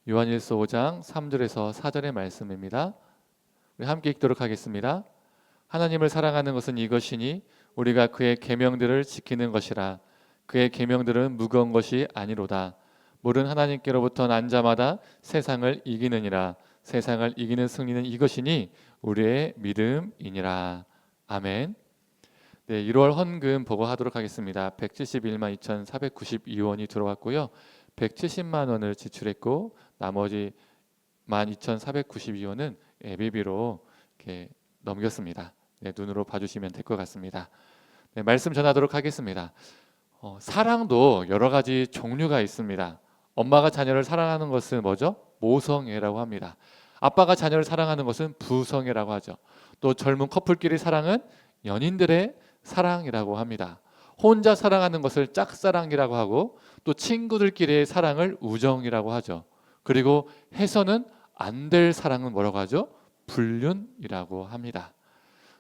요한일서 5장 3절에서 4절의 말씀입니다. 우리 함께 읽도록 하겠습니다. 하나님을 사랑하는 것은 이것이니 우리가 그의 계명들을 지키는 것이라. 그의 계명들은 무거운 것이 아니로다. 물은 하나님께로부터 난 자마다 세상을 이기느니라. 세상을 이기는 승리는 이것이니 우리의 믿음이니라. 아멘. 네, 1월 헌금 보고하도록 하겠습니다. 171만 2,492원이 들어왔고요. 170만 원을 지출했고 나머지 12,492원은 예비비로 이렇게 넘겼습니다. 네, 눈으로 봐주시면 될 것 같습니다. 네, 말씀 전하도록 하겠습니다. 사랑도 여러 가지 종류가 있습니다. 엄마가 자녀를 사랑하는 것은 뭐죠? 모성애라고 합니다. 아빠가 자녀를 사랑하는 것은 부성애라고 하죠. 또 젊은 커플끼리 사랑은 연인들의 사랑이라고 합니다. 혼자 사랑하는 것을 짝사랑이라고 하고 또 친구들끼리의 사랑을 우정이라고 하죠. 그리고 해서는 안 될 사랑은 뭐라고 하죠? 불륜이라고 합니다.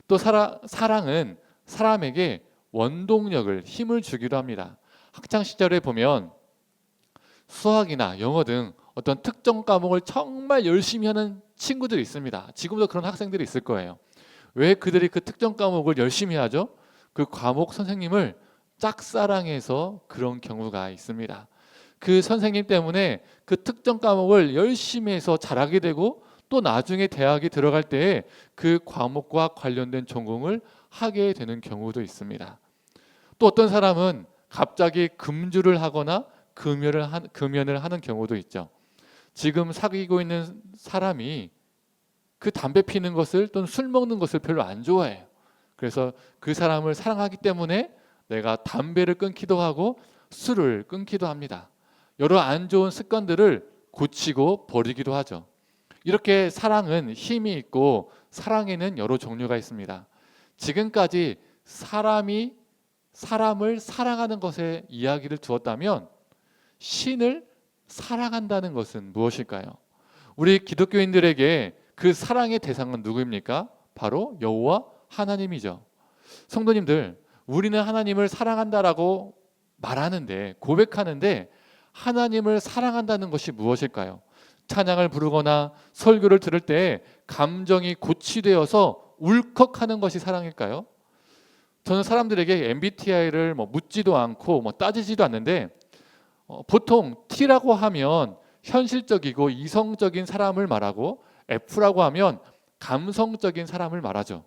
또 사랑은 사람에게 원동력을, 힘을 주기도 합니다. 학창 시절에 보면 수학이나 영어 등 어떤 특정 과목을 정말 열심히 하는 친구들이 있습니다. 지금도 그런 학생들이 있을 거예요. 왜 그들이 그 특정 과목을 열심히 하죠? 그 과목 선생님을 짝사랑해서 그런 경우가 있습니다. 그 선생님 때문에 그 특정 과목을 열심히 해서 잘하게 되고 또 나중에 대학에 들어갈 때 그 과목과 관련된 전공을 하게 되는 경우도 있습니다. 또 어떤 사람은 갑자기 금주를 하거나 금연을 하는 경우도 있죠. 지금 사귀고 있는 사람이 그 담배 피는 것을 또는 술 먹는 것을 별로 안 좋아해요. 그래서 그 사람을 사랑하기 때문에 내가 담배를 끊기도 하고 술을 끊기도 합니다. 여러 안 좋은 습관들을 고치고 버리기도 하죠. 이렇게 사랑은 힘이 있고 사랑에는 여러 종류가 있습니다. 지금까지 사람이 사람을 사랑하는 것에 이야기를 두었다면 신을 사랑한다는 것은 무엇일까요? 우리 기독교인들에게 그 사랑의 대상은 누구입니까? 바로 여호와 하나님이죠. 성도님들, 우리는 하나님을 사랑한다라고 말하는데, 고백하는데 하나님을 사랑한다는 것이 무엇일까요? 찬양을 부르거나 설교를 들을 때 감정이 고취되어서 울컥하는 것이 사랑일까요? 저는 사람들에게 MBTI를 묻지도 않고 따지지도 않는데 보통 T라고 하면 현실적이고 이성적인 사람을 말하고 F라고 하면 감성적인 사람을 말하죠.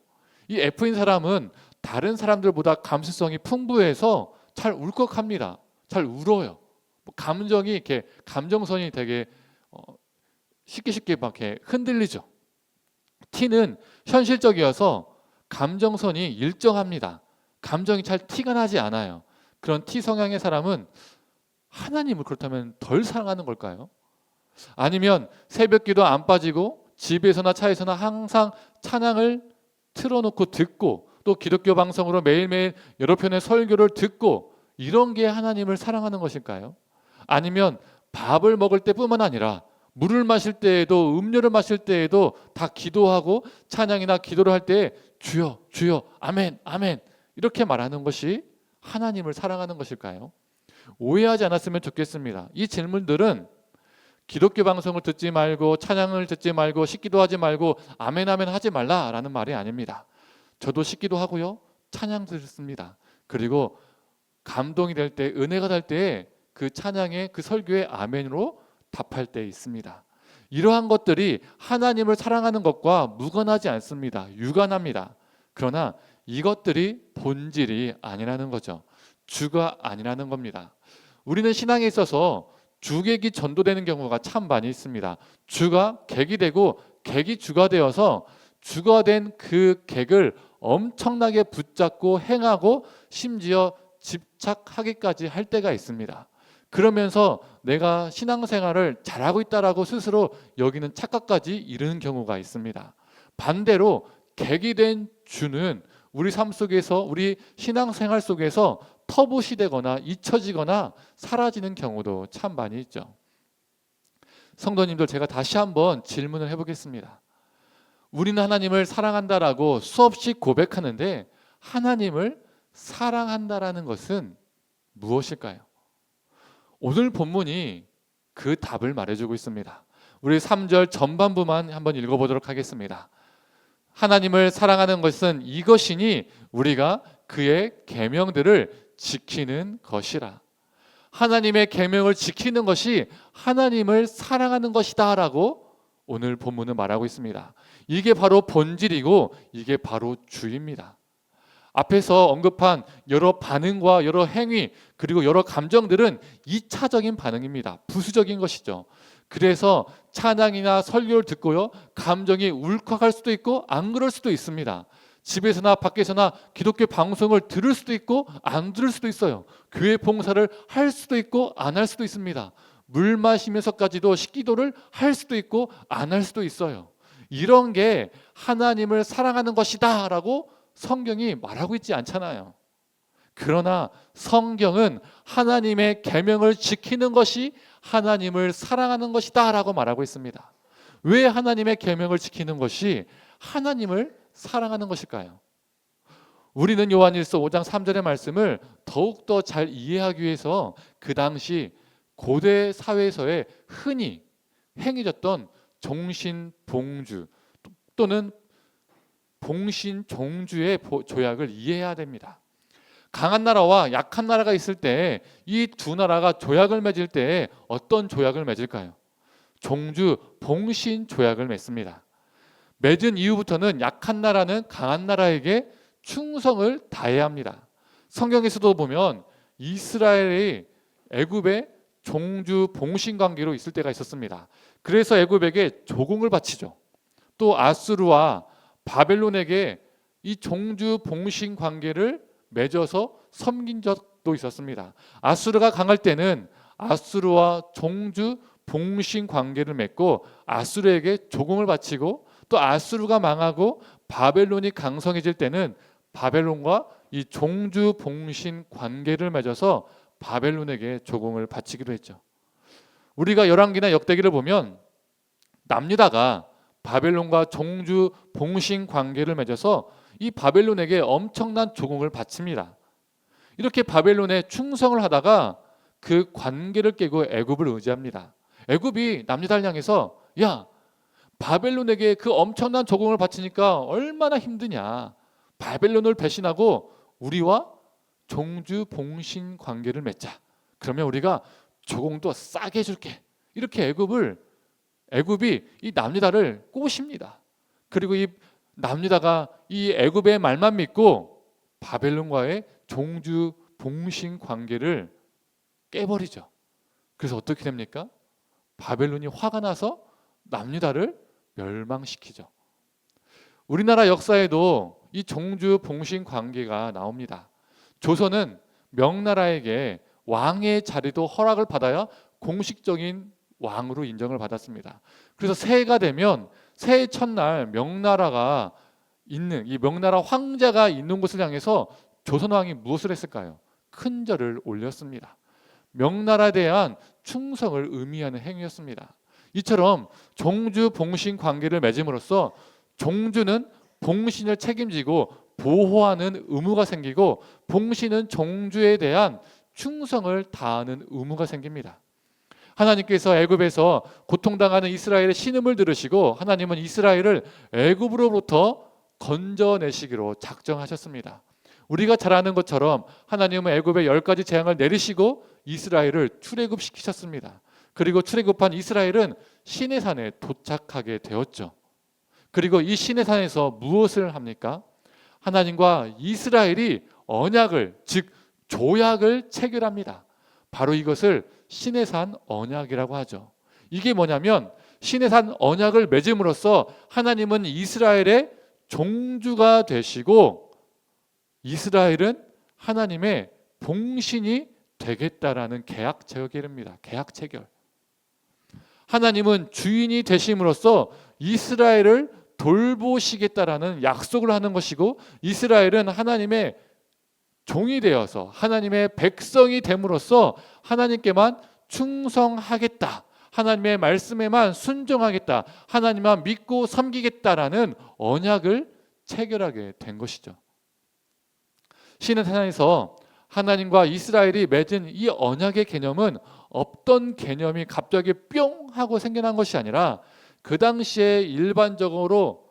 이 F인 사람은 다른 사람들보다 감수성이 풍부해서 잘 울컥합니다. 잘 울어요. 감정이 이렇게 감정선이 되게 쉽게 막 이렇게 흔들리죠. T는 현실적이어서 감정선이 일정합니다. 감정이 잘 티가 나지 않아요. 그런 T 성향의 사람은 하나님을 그렇다면 덜 사랑하는 걸까요? 아니면 새벽기도 안 빠지고 집에서나 차에서나 항상 찬양을 틀어놓고 듣고 또 기독교 방송으로 매일매일 여러 편의 설교를 듣고 이런 게 하나님을 사랑하는 것일까요? 아니면 밥을 먹을 때뿐만 아니라 물을 마실 때에도 음료를 마실 때에도 다 기도하고 찬양이나 기도를 할 때 주여 주여 아멘 아멘 이렇게 말하는 것이 하나님을 사랑하는 것일까요? 오해하지 않았으면 좋겠습니다. 이 질문들은 기독교 방송을 듣지 말고 찬양을 듣지 말고 식기도 하지 말고 아멘 아멘 하지 말라라는 말이 아닙니다. 저도 식기도 하고요. 찬양도 듣습니다. 그리고 감동이 될 때, 은혜가 될 때 그 찬양에 그 설교에 아멘으로 답할 때 있습니다. 이러한 것들이 하나님을 사랑하는 것과 무관하지 않습니다. 유관합니다. 그러나 이것들이 본질이 아니라는 거죠. 주가 아니라는 겁니다. 우리는 신앙에 있어서 주객이 전도되는 경우가 참 많이 있습니다. 주가 객이 되고 객이 주가 되어서 주가 된 그 객을 엄청나게 붙잡고 행하고 심지어 집착하기까지 할 때가 있습니다. 그러면서 내가 신앙생활을 잘하고 있다라고 스스로 여기는 착각까지 이르는 경우가 있습니다. 반대로 객이 된 주는 우리 삶 속에서 우리 신앙생활 속에서 터부시되거나 잊혀지거나 사라지는 경우도 참 많이 있죠. 성도님들, 제가 다시 한번 질문을 해보겠습니다. 우리는 하나님을 사랑한다라고 수없이 고백하는데 하나님을 사랑한다라는 것은 무엇일까요? 오늘 본문이 그 답을 말해주고 있습니다. 우리 3절 전반부만 한번 읽어보도록 하겠습니다. 하나님을 사랑하는 것은 이것이니 우리가 그의 계명들을 지키는 것이라. 하나님의 계명을 지키는 것이 하나님을 사랑하는 것이다 라고 오늘 본문은 말하고 있습니다. 이게 바로 본질이고 이게 바로 주입니다. 앞에서 언급한 여러 반응과 여러 행위 그리고 여러 감정들은 2차적인 반응입니다. 부수적인 것이죠. 그래서 찬양이나 설교를 듣고요, 감정이 울컥할 수도 있고 안 그럴 수도 있습니다. 집에서나 밖에서나 기독교 방송을 들을 수도 있고 안 들을 수도 있어요. 교회 봉사를 할 수도 있고 안 할 수도 있습니다. 물 마시면서까지도 식기도를 할 수도 있고 안 할 수도 있어요. 이런 게 하나님을 사랑하는 것이다 라고 성경이 말하고 있지 않잖아요. 그러나 성경은 하나님의 계명을 지키는 것이 하나님을 사랑하는 것이다 라고 말하고 있습니다. 왜 하나님의 계명을 지키는 것이 하나님을 사랑하는 것일까요? 우리는 요한일서 5장 3절의 말씀을 더욱더 잘 이해하기 위해서 그 당시 고대 사회에서의 흔히 행해졌던 종신봉주 또는 봉신종주의 조약을 이해해야 됩니다. 강한 나라와 약한 나라가 있을 때 이 두 나라가 조약을 맺을 때 어떤 조약을 맺을까요? 종주 봉신 조약을 맺습니다. 맺은 이후부터는 약한 나라는 강한 나라에게 충성을 다해야 합니다. 성경에서도 보면 이스라엘이 애굽의 종주 봉신 관계로 있을 때가 있었습니다. 그래서 애굽에게 조공을 바치죠. 또 아수르와 바벨론에게 이 종주 봉신 관계를 맺어서 섬긴 적도 있었습니다. 아수르가 강할 때는 아수르와 종주 봉신 관계를 맺고 아수르에게 조공을 바치고 또 아수르가 망하고 바벨론이 강성해질 때는 바벨론과 이 종주 봉신 관계를 맺어서 바벨론에게 조공을 바치기도 했죠. 우리가 열왕기나 역대기를 보면 남유다가 바벨론과 종주 봉신 관계를 맺어서 이 바벨론에게 엄청난 조공을 바칩니다. 이렇게 바벨론에 충성을 하다가 그 관계를 깨고 애굽을 의지합니다. 애굽이 남유다를 향해서 야, 바벨론에게 그 엄청난 조공을 바치니까 얼마나 힘드냐. 바벨론을 배신하고 우리와 종주 봉신 관계를 맺자. 그러면 우리가 조공도 싸게 해줄게. 이렇게 애굽이 이 남유다를 꼬십니다. 그리고 이 남유다가 이 애굽의 말만 믿고 바벨론과의 종주 봉신 관계를 깨버리죠. 그래서 어떻게 됩니까? 바벨론이 화가 나서 남유다를 멸망시키죠. 우리나라 역사에도 이 종주 봉신 관계가 나옵니다. 조선은 명나라에게 왕의 자리도 허락을 받아야 공식적인 왕으로 인정을 받았습니다. 그래서 새해가 되면 새해 첫날 명나라가 있는 이 명나라 황자가 있는 곳을 향해서 조선 왕이 무엇을 했을까요? 큰 절을 올렸습니다. 명나라에 대한 충성을 의미하는 행위였습니다. 이처럼 종주 봉신 관계를 맺음으로써 종주는 봉신을 책임지고 보호하는 의무가 생기고 봉신은 종주에 대한 충성을 다하는 의무가 생깁니다. 하나님께서 애굽에서 고통당하는 이스라엘의 신음을 들으시고 하나님은 이스라엘을 애굽으로부터 건져내시기로 작정하셨습니다. 우리가 잘 아는 것처럼 하나님은 애굽에 10가지 재앙을 내리시고 이스라엘을 출애굽시키셨습니다. 그리고 출애굽한 이스라엘은 시내산에 도착하게 되었죠. 그리고 이 시내산에서 무엇을 합니까? 하나님과 이스라엘이 언약을, 즉 조약을 체결합니다. 바로 이것을 시내산 언약이라고 하죠. 이게 뭐냐면 시내산 언약을 맺음으로써 하나님은 이스라엘의 종주가 되시고 이스라엘은 하나님의 봉신이 되겠다라는 계약 체결입니다. 계약 체결. 하나님은 주인이 되심으로써 이스라엘을 돌보시겠다라는 약속을 하는 것이고 이스라엘은 하나님의 종이 되어서 하나님의 백성이 됨으로써 하나님께만 충성하겠다. 하나님의 말씀에만 순종하겠다. 하나님만 믿고 섬기겠다라는 언약을 체결하게 된 것이죠. 시내산에서 하나님과 이스라엘이 맺은 이 언약의 개념은 없던 개념이 갑자기 뿅 하고 생겨난 것이 아니라 그 당시에 일반적으로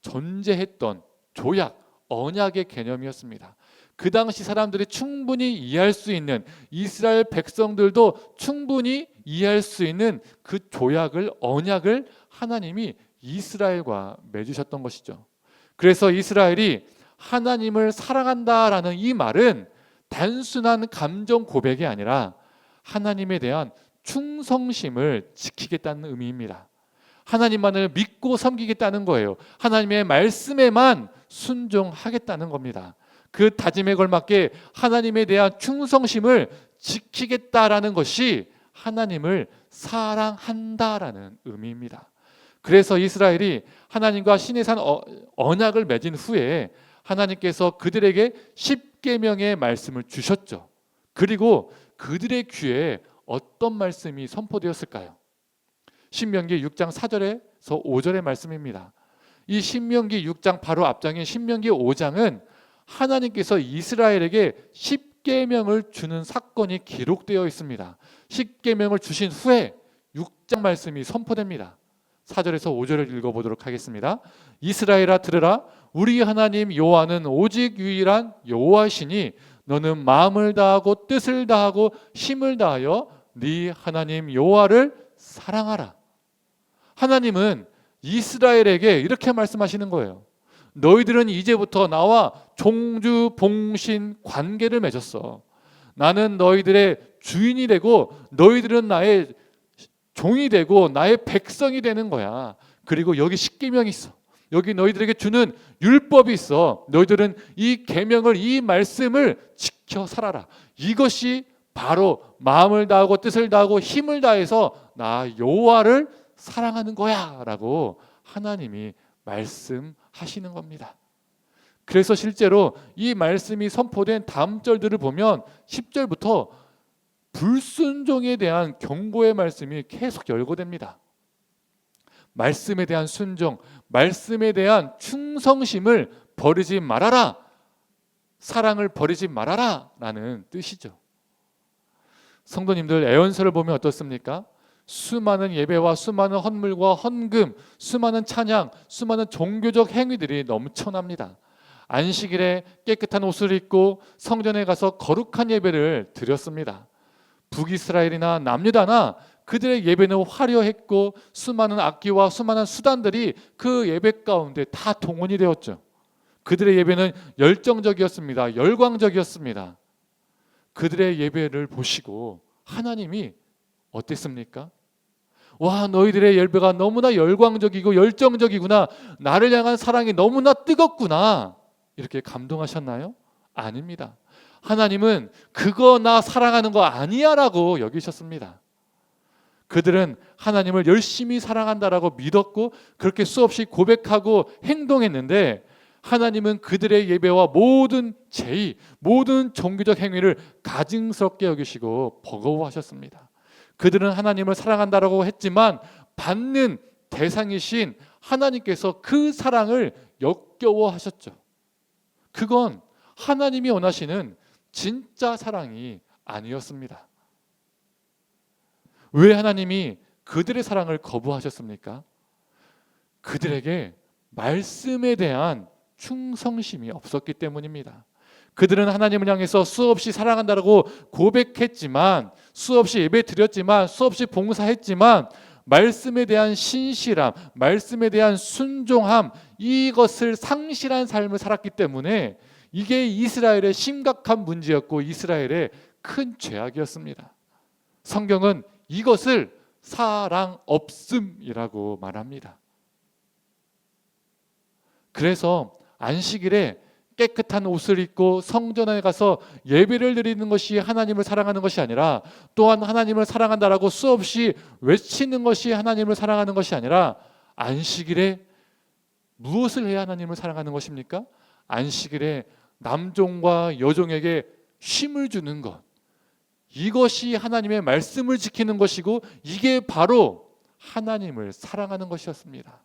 존재했던 조약, 언약의 개념이었습니다. 그 당시 사람들이 충분히 이해할 수 있는, 이스라엘 백성들도 충분히 이해할 수 있는 그 조약을, 언약을 하나님이 이스라엘과 맺으셨던 것이죠. 그래서 이스라엘이 하나님을 사랑한다라는 이 말은 단순한 감정 고백이 아니라 하나님에 대한 충성심을 지키겠다는 의미입니다. 하나님만을 믿고 섬기겠다는 거예요. 하나님의 말씀에만 순종하겠다는 겁니다. 그 다짐에 걸맞게 하나님에 대한 충성심을 지키겠다라는 것이 하나님을 사랑한다라는 의미입니다. 그래서 이스라엘이 하나님과 시내산 언약을 맺은 후에 하나님께서 그들에게 십계명의 말씀을 주셨죠. 그리고 그들의 귀에 어떤 말씀이 선포되었을까요? 신명기 6장 4절에서 5절의 말씀입니다. 이 신명기 6장 바로 앞장인 신명기 5장은 하나님께서 이스라엘에게 십계명을 주는 사건이 기록되어 있습니다. 십계명을 주신 후에 6장 말씀이 선포됩니다. 4절에서 5절을 읽어보도록 하겠습니다. 이스라엘아 들으라. 우리 하나님 여호와는 오직 유일한 여호와시니 너는 마음을 다하고 뜻을 다하고 힘을 다하여 네 하나님 여호와를 사랑하라. 하나님은 이스라엘에게 이렇게 말씀하시는 거예요. 너희들은 이제부터 나와 종주봉신 관계를 맺었어. 나는 너희들의 주인이 되고 너희들은 나의 종이 되고 나의 백성이 되는 거야. 그리고 여기 십계명이 있어. 여기 너희들에게 주는 율법이 있어. 너희들은 이 계명을, 이 말씀을 지켜 살아라. 이것이 바로 마음을 다하고 뜻을 다하고 힘을 다해서 나 여호와를 사랑하는 거야 라고 하나님이 말씀하시는 겁니다. 그래서 실제로 이 말씀이 선포된 다음 절들을 보면 10절부터 불순종에 대한 경고의 말씀이 계속 열거됩니다. 말씀에 대한 순종, 말씀에 대한 충성심을 버리지 말아라, 사랑을 버리지 말아라 라는 뜻이죠. 성도님들, 애언서를 보면 어떻습니까? 수많은 예배와 수많은 헌물과 헌금, 수많은 찬양, 수많은 종교적 행위들이 넘쳐납니다. 안식일에 깨끗한 옷을 입고 성전에 가서 거룩한 예배를 드렸습니다. 북이스라엘이나 남유다나 그들의 예배는 화려했고 수많은 악기와 수많은 수단들이 그 예배 가운데 다 동원이 되었죠. 그들의 예배는 열정적이었습니다. 열광적이었습니다. 그들의 예배를 보시고 하나님이 어땠습니까? 와, 너희들의 예배가 너무나 열광적이고 열정적이구나. 나를 향한 사랑이 너무나 뜨겁구나. 이렇게 감동하셨나요? 아닙니다. 하나님은 그거 나 사랑하는 거 아니야 라고 여기셨습니다. 그들은 하나님을 열심히 사랑한다라고 믿었고 그렇게 수없이 고백하고 행동했는데 하나님은 그들의 예배와 모든 제의, 모든 종교적 행위를 가증스럽게 여기시고 버거워하셨습니다. 그들은 하나님을 사랑한다라고 했지만 받는 대상이신 하나님께서 그 사랑을 역겨워하셨죠. 그건 하나님이 원하시는 진짜 사랑이 아니었습니다. 왜 하나님이 그들의 사랑을 거부하셨습니까? 그들에게 말씀에 대한 충성심이 없었기 때문입니다. 그들은 하나님을 향해서 수없이 사랑한다라고 고백했지만, 수없이 예배 드렸지만, 수없이 봉사했지만 말씀에 대한 신실함, 말씀에 대한 순종함, 이것을 상실한 삶을 살았기 때문에 이게 이스라엘의 심각한 문제였고 이스라엘의 큰 죄악이었습니다. 성경은 이것을 사랑 없음이라고 말합니다. 그래서 안식일에 깨끗한 옷을 입고 성전에 가서 예배를 드리는 것이 하나님을 사랑하는 것이 아니라, 또한 하나님을 사랑한다라고 수없이 외치는 것이 하나님을 사랑하는 것이 아니라, 안식일에 무엇을 해야 하나님을 사랑하는 것입니까? 안식일에 남종과 여종에게 쉼을 주는 것, 이것이 하나님의 말씀을 지키는 것이고 이게 바로 하나님을 사랑하는 것이었습니다.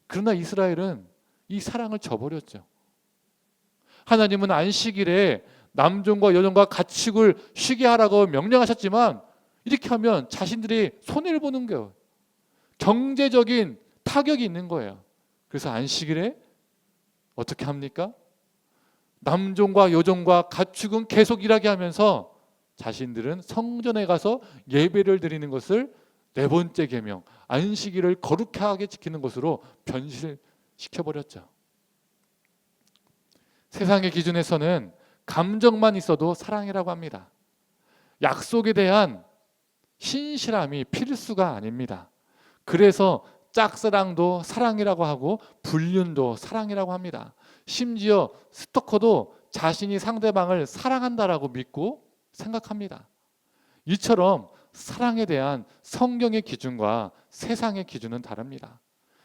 그러나 이스라엘은 이 사랑을 저버렸죠. 하나님은 안식일에 남종과 여종과 가축을 쉬게 하라고 명령하셨지만 이렇게 하면 자신들이 손해를 보는 거예요. 경제적인 타격이 있는 거예요. 그래서 안식일에 어떻게 합니까? 남종과 여종과 가축은 계속 일하게 하면서 자신들은 성전에 가서 예배를 드리는 것을 네 번째 계명, 안식일을 거룩하게 지키는 것으로 변질시켜버렸죠. 세상의 기준에서는 감정만 있어도 사랑이라고 합니다. 약속에 대한 신실함이 필수가 아닙니다. 그래서 짝사랑도 사랑이라고 하고 불륜도 사랑이라고 합니다. 심지어 스토커도 자신이 상대방을 사랑한다라고 믿고 생각합니다. 이처럼 사랑에 대한 성경의 기준과 세상의 기준은 다릅니다.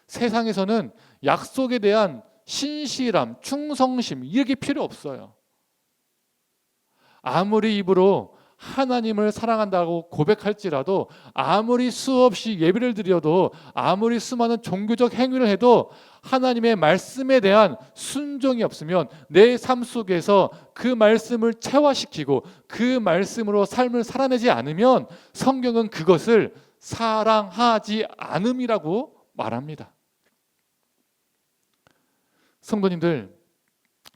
세상에서는 약속에 대한 신실함, 충성심 이게 필요 없어요. 아무리 입으로 하나님을 사랑한다고 고백할지라도, 아무리 수없이 예배를 드려도, 아무리 수많은 종교적 행위를 해도 하나님의 말씀에 대한 순종이 없으면 내 삶 속에서 그 말씀을 체화시키고 그 말씀으로 삶을 살아내지 않으면 성경은 그것을 사랑하지 않음이라고 말합니다. 성도님들,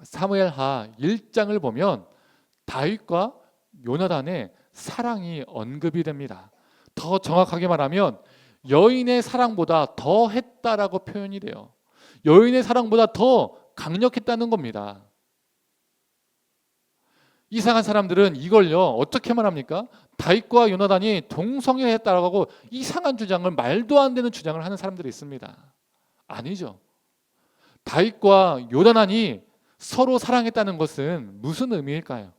사무엘하 1장을 보면 다윗과 요나단의 사랑이 언급이 됩니다. 더 정확하게 말하면 여인의 사랑보다 더 했다라고 표현이 돼요. 여인의 사랑보다 더 강력했다는 겁니다. 이상한 사람들은 이걸요 어떻게 말합니까? 다윗과 요나단이 동성애했다라고 하고 이상한 주장을, 말도 안 되는 주장을 하는 사람들이 있습니다. 아니죠. 다윗과 요나단이 서로 사랑했다는 것은 무슨 의미일까요?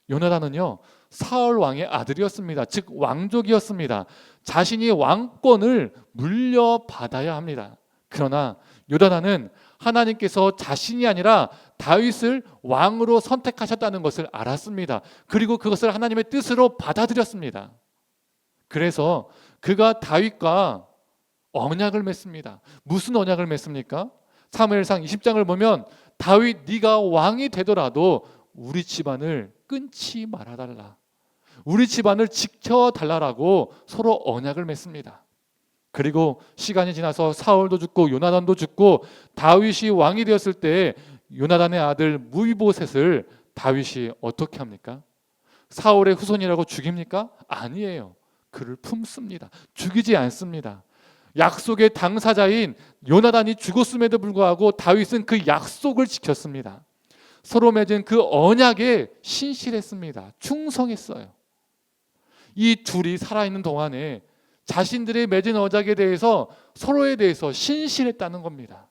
요나단은요 사울 왕의 아들이었습니다. 즉 왕족이었습니다. 자신이 왕권을 물려받아야 합니다. 그러나 요나단은 하나님께서 자신이 아니라 다윗을 왕으로 선택하셨다는 것을 알았습니다. 그리고 그것을 하나님의 뜻으로 받아들였습니다. 그래서 그가 다윗과 언약을 맺습니다. 무슨 언약을 맺습니까? 사무엘상 20장을 보면 다윗 네가 왕이 되더라도 우리 집안을 끊지 말아달라, 우리 집안을 지켜달라라고 서로 언약을 맺습니다. 그리고 시간이 지나서 사울도 죽고 요나단도 죽고 다윗이 왕이 되었을 때 요나단의 아들 무이보셋을 다윗이 어떻게 합니까? 사울의 후손이라고 죽입니까? 아니에요. 그를 품습니다. 죽이지 않습니다. 약속의 당사자인 요나단이 죽었음에도 불구하고 다윗은 그 약속을 지켰습니다. 서로 맺은 그 언약에 신실했습니다. 충성했어요. 이 둘이 살아있는 동안에 자신들의 맺은 언약에 대해서 서로에 대해서 신실했다는 겁니다.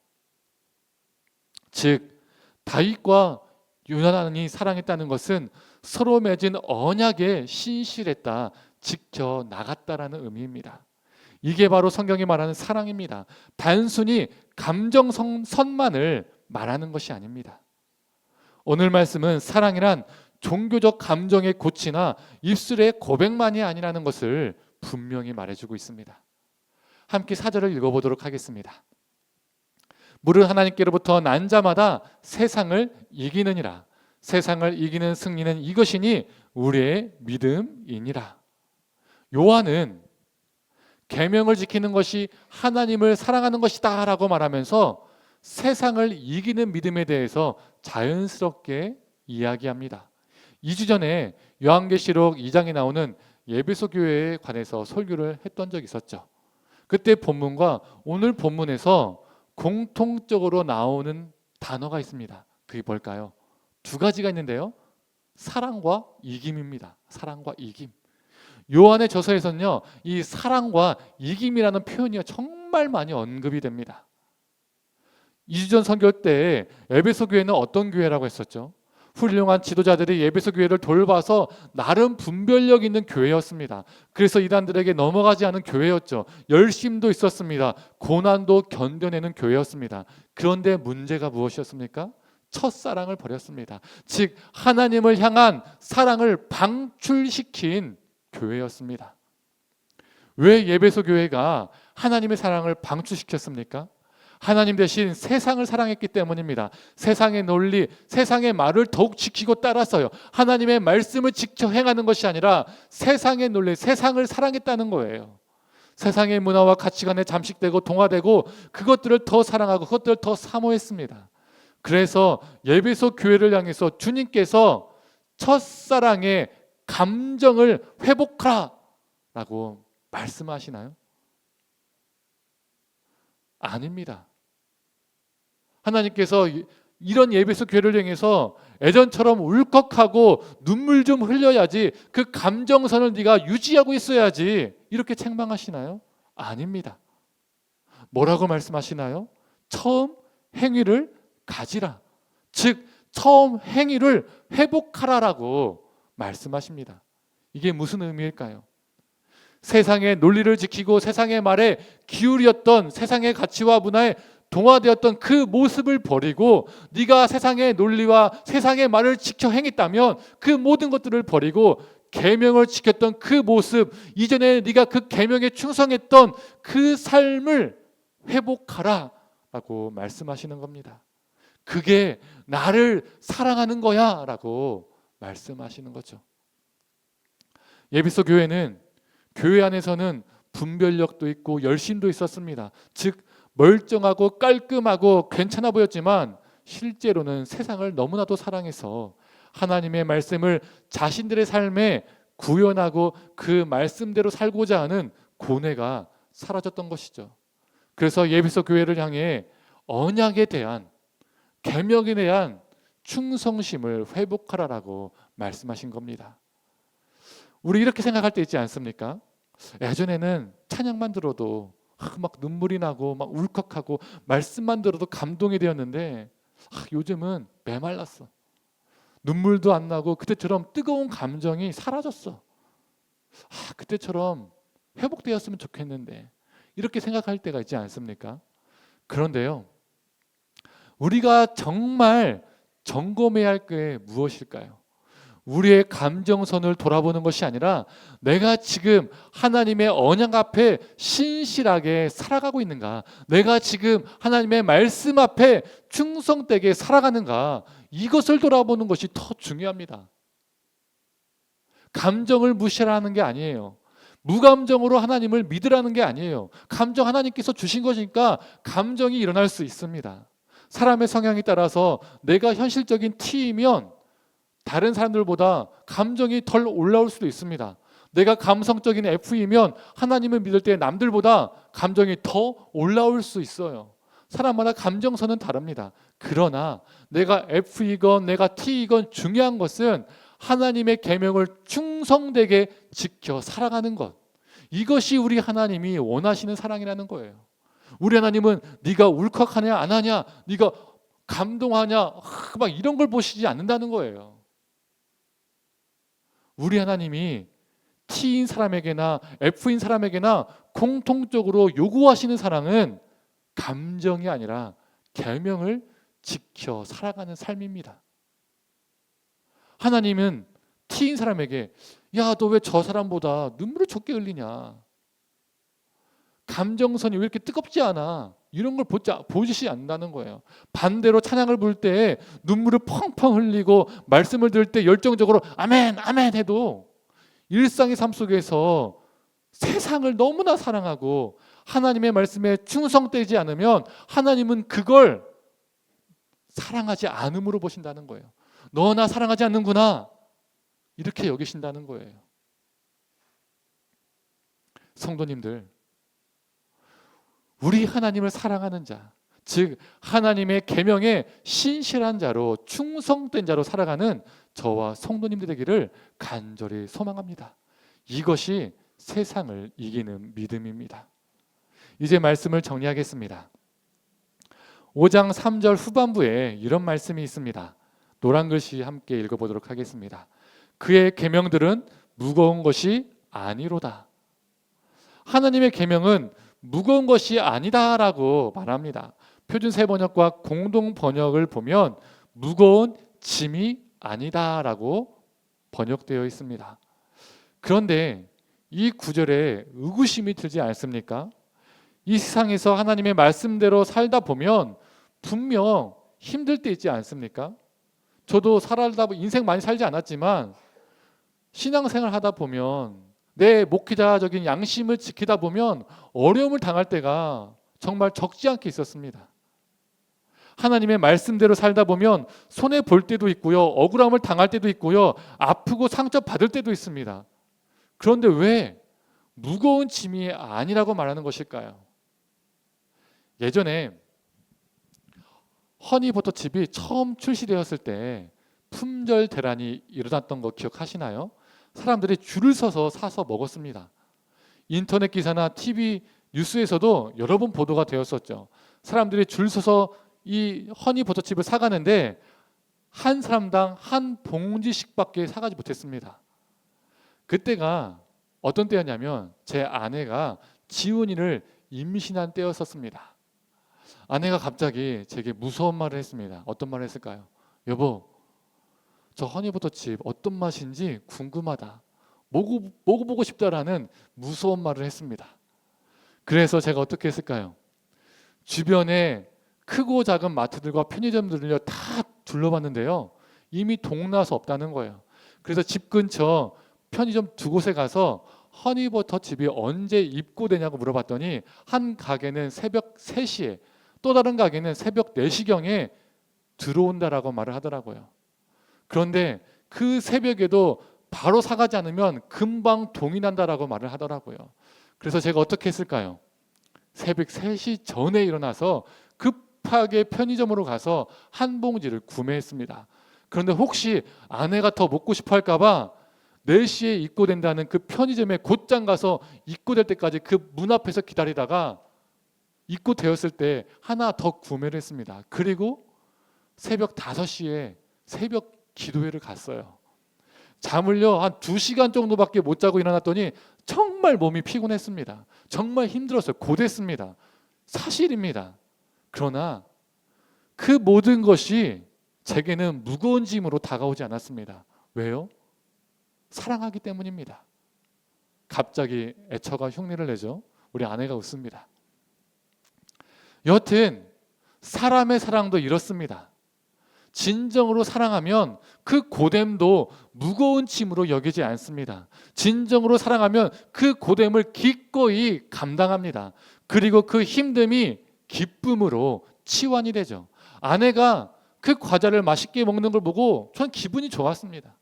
즉 다윗과 요나단이 사랑했다는 것은 서로 맺은 언약에 신실했다, 지켜나갔다라는 의미입니다. 이게 바로 성경이 말하는 사랑입니다. 단순히 감정선만을 말하는 것이 아닙니다. 오늘 말씀은 사랑이란 종교적 감정의 고치나 입술의 고백만이 아니라는 것을 분명히 말해주고 있습니다. 함께 4절을 읽어보도록 하겠습니다. 무릇 하나님께로부터 난 자마다 세상을 이기느니라. 세상을 이기는 승리는 이것이니 우리의 믿음이니라. 요한은 계명을 지키는 것이 하나님을 사랑하는 것이다 라고 말하면서 세상을 이기는 믿음에 대해서 자연스럽게 이야기합니다. 2주 전에 요한계시록 2장에 나오는 예배소 교회에 관해서 설교를 했던 적이 있었죠. 그때 본문과 오늘 본문에서 공통적으로 나오는 단어가 있습니다. 그게 뭘까요? 두 가지가 있는데요. 사랑과 이김입니다. 사랑과 이김. 요한의 저서에서는요, 이 사랑과 이김이라는 표현이 정말 많이 언급이 됩니다. 2주 전 선교 때 에베소 교회는 어떤 교회라고 했었죠? 훌륭한 지도자들이 에베소 교회를 돌봐서 나름 분별력 있는 교회였습니다. 그래서 이단들에게 넘어가지 않은 교회였죠. 열심도 있었습니다. 고난도 견뎌내는 교회였습니다. 그런데 문제가 무엇이었습니까? 첫사랑을 버렸습니다. 즉 하나님을 향한 사랑을 방출시킨 교회였습니다. 왜 에베소 교회가 하나님의 사랑을 방출시켰습니까? 하나님 대신 세상을 사랑했기 때문입니다. 세상의 논리, 세상의 말을 더욱 지키고 따랐어요. 하나님의 말씀을 지켜 행하는 것이 아니라 세상의 논리, 세상을 사랑했다는 거예요. 세상의 문화와 가치관에 잠식되고 동화되고 그것들을 더 사랑하고 그것들을 더 사모했습니다. 그래서 예배소 교회를 향해서 주님께서 첫사랑의 감정을 회복하라 라고 말씀하시나요? 아닙니다. 하나님께서 이런 예배소 교회를 향해서 예전처럼 울컥하고 눈물 좀 흘려야지, 그 감정선을 네가 유지하고 있어야지 이렇게 책망하시나요? 아닙니다. 뭐라고 말씀하시나요? 처음 행위를 가지라. 즉 처음 행위를 회복하라라고 말씀하십니다. 이게 무슨 의미일까요? 세상의 논리를 지키고 세상의 말에 기울였던 세상의 가치와 문화에 동화되었던 그 모습을 버리고, 네가 세상의 논리와 세상의 말을 지켜 행했다면 그 모든 것들을 버리고 계명을 지켰던 그 모습, 이전에 네가 그 계명에 충성했던 그 삶을 회복하라 라고 말씀하시는 겁니다. 그게 나를 사랑하는 거야 라고 말씀하시는 거죠. 예비소 교회는 교회 안에서는 분별력도 있고 열심도 있었습니다. 즉 멀쩡하고 깔끔하고 괜찮아 보였지만 실제로는 세상을 너무나도 사랑해서 하나님의 말씀을 자신들의 삶에 구현하고 그 말씀대로 살고자 하는 고뇌가 사라졌던 것이죠. 그래서 예비소 교회를 향해 언약에 대한, 계명에 대한 충성심을 회복하라라고 말씀하신 겁니다. 우리 이렇게 생각할 때 있지 않습니까? 예전에는 찬양만 들어도 막 눈물이 나고 막 울컥하고 말씀만 들어도 감동이 되었는데 요즘은 메말랐어. 눈물도 안 나고 그때처럼 뜨거운 감정이 사라졌어. 그때처럼 회복되었으면 좋겠는데, 이렇게 생각할 때가 있지 않습니까? 그런데요, 우리가 정말 점검해야 할 게 무엇일까요? 우리의 감정선을 돌아보는 것이 아니라 내가 지금 하나님의 언약 앞에 신실하게 살아가고 있는가, 내가 지금 하나님의 말씀 앞에 충성되게 살아가는가, 이것을 돌아보는 것이 더 중요합니다. 감정을 무시하라는 게 아니에요. 무감정으로 하나님을 믿으라는 게 아니에요. 감정 하나님께서 주신 것이니까 감정이 일어날 수 있습니다. 사람의 성향에 따라서 내가 현실적인 T이면 다른 사람들보다 감정이 덜 올라올 수도 있습니다. 내가 감성적인 F이면 하나님을 믿을 때 남들보다 감정이 더 올라올 수 있어요. 사람마다 감정선은 다릅니다. 그러나 내가 F이건 내가 T이건 중요한 것은 하나님의 계명을 충성되게 지켜 살아가는 것, 이것이 우리 하나님이 원하시는 사랑이라는 거예요. 우리 하나님은 네가 울컥하냐 안 하냐, 네가 감동하냐 막 이런 걸 보시지 않는다는 거예요. 우리 하나님이 T인 사람에게나 F인 사람에게나 공통적으로 요구하시는 사랑은 감정이 아니라 계명을 지켜 살아가는 삶입니다. 하나님은 T인 사람에게 야, 너 왜 저 사람보다 눈물을 적게 흘리냐, 감정선이 왜 이렇게 뜨겁지 않아, 이런 걸 보시지 않는다는 거예요. 반대로 찬양을 부를 때 눈물을 펑펑 흘리고 말씀을 들을 때 열정적으로 아멘 아멘 해도 일상의 삶 속에서 세상을 너무나 사랑하고 하나님의 말씀에 충성되지 않으면 하나님은 그걸 사랑하지 않음으로 보신다는 거예요. 너 나 사랑하지 않는구나, 이렇게 여기신다는 거예요. 성도님들, 우리 하나님을 사랑하는 자, 즉 하나님의 계명에 신실한 자로 충성된 자로 살아가는 저와 성도님들 되기를 간절히 소망합니다. 이것이 세상을 이기는 믿음입니다. 이제 말씀을 정리하겠습니다. 5장 3절 후반부에 이런 말씀이 있습니다. 노란 글씨 함께 읽어보도록 하겠습니다. 그의 계명들은 무거운 것이 아니로다. 하나님의 계명은 무거운 것이 아니다라고 말합니다. 표준 세번역과 공동 번역을 보면 무거운 짐이 아니다라고 번역되어 있습니다. 그런데 이 구절에 의구심이 들지 않습니까? 이 세상에서 하나님의 말씀대로 살다 보면 분명 힘들 때 있지 않습니까? 저도 인생 많이 살지 않았지만 신앙생활 하다 보면 내 목회자적인 양심을 지키다 보면 어려움을 당할 때가 정말 적지 않게 있었습니다. 하나님의 말씀대로 살다 보면 손해 볼 때도 있고요, 억울함을 당할 때도 있고요, 아프고 상처 받을 때도 있습니다. 그런데 왜 무거운 짐이 아니라고 말하는 것일까요? 예전에 허니버터칩이 처음 출시되었을 때 품절 대란이 일어났던 거 기억하시나요? 사람들이 줄을 서서 사서 먹었습니다. 인터넷 기사나 TV 뉴스에서도 여러 번 보도가 되었었죠. 사람들이 줄 서서 이 허니버터칩을 사가는데 한 사람당 한 봉지씩밖에 사가지 못했습니다. 그때가 어떤 때였냐면 제 아내가 지훈이를 임신한 때였었습니다. 아내가 갑자기 제게 무서운 말을 했습니다. 어떤 말을 했을까요? 여보, 저 허니버터칩 어떤 맛인지 궁금하다. 먹어보고 싶다라는 무서운 말을 했습니다. 그래서 제가 어떻게 했을까요? 주변에 크고 작은 마트들과 편의점들을 다 둘러봤는데요. 이미 동나서 없다는 거예요. 그래서 집 근처 편의점 두 곳에 가서 허니버터칩이 언제 입고되냐고 물어봤더니 한 가게는 새벽 3시에 또 다른 가게는 새벽 4시경에 들어온다라고 말을 하더라고요. 그런데 그 새벽에도 바로 사가지 않으면 금방 동이 난다라고 말을 하더라고요. 그래서 제가 어떻게 했을까요? 새벽 3시 전에 일어나서 급하게 편의점으로 가서 한 봉지를 구매했습니다. 그런데 혹시 아내가 더 먹고 싶어 할까 봐 4시에 입고된다는 그 편의점에 곧장 가서 입고될 때까지 그 문 앞에서 기다리다가 입고되었을 때 하나 더 구매를 했습니다. 그리고 새벽 5시에 새벽 기도회를 갔어요. 잠을요 한 2시간 정도밖에 못 자고 일어났더니 정말 몸이 피곤했습니다. 정말 힘들었어요. 고됐습니다. 사실입니다. 그러나 그 모든 것이 제게는 무거운 짐으로 다가오지 않았습니다. 왜요? 사랑하기 때문입니다. 갑자기 애처가 흉내를 내죠. 우리 아내가 웃습니다. 여튼 사람의 사랑도 이렇습니다. 진정으로 사랑하면 그 고됨도 무거운 짐으로 여기지 않습니다. 진정으로 사랑하면 그 고됨을 기꺼이 감당합니다. 그리고 그 힘듦이 기쁨으로 치환이 되죠. 아내가 그 과자를 맛있게 먹는 걸 보고 전 기분이 좋았습니다.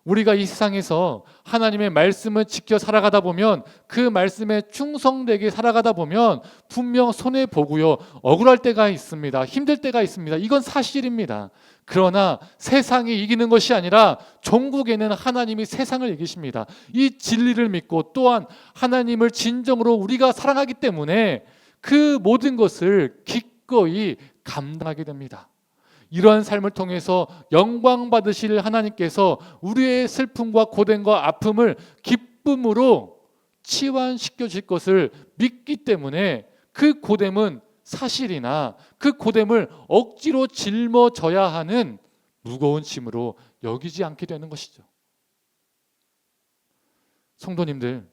우리가 이 세상에서 하나님의 말씀을 지켜 살아가다 보면 그 말씀에 충성되게 살아가다 보면 분명 손해보고요, 억울할 때가 있습니다. 힘들 때가 있습니다. 이건 사실입니다. 그러나 세상이 이기는 것이 아니라 종국에는 하나님이 세상을 이기십니다. 이 진리를 믿고 또한 하나님을 진정으로 우리가 사랑하기 때문에 그 모든 것을 기꺼이 감당하게 됩니다. 이러한 삶을 통해서 영광 받으실 하나님께서 우리의 슬픔과 고된과 아픔을 기쁨으로 치환시켜 주실 것을 믿기 때문에 그 고됨은 사실이나 그 고됨을 억지로 짊어져야 하는 무거운 짐으로 여기지 않게 되는 것이죠. 성도님들,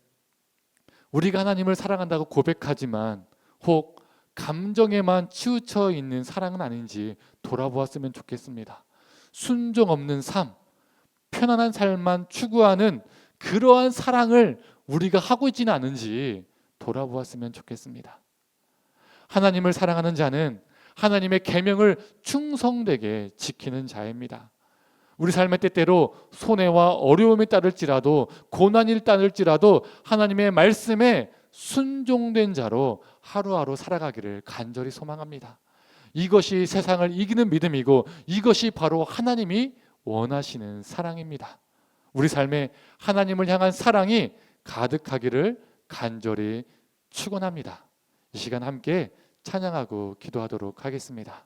우리가 하나님을 사랑한다고 고백하지만 혹 감정에만 치우쳐 있는 사랑은 아닌지 돌아보았으면 좋겠습니다. 순종 없는 삶, 편안한 삶만 추구하는 그러한 사랑을 우리가 하고 있지는 않은지 돌아보았으면 좋겠습니다. 하나님을 사랑하는 자는 하나님의 계명을 충성되게 지키는 자입니다. 우리 삶의 때때로 손해와 어려움이 따를지라도 고난이 따를지라도 하나님의 말씀에 순종된 자로 하루하루 살아가기를 간절히 소망합니다. 이것이 세상을 이기는 믿음이고 이것이 바로 하나님이 원하시는 사랑입니다. 우리 삶에 하나님을 향한 사랑이 가득하기를 간절히 축원합니다. 이 시간 함께 찬양하고 기도하도록 하겠습니다.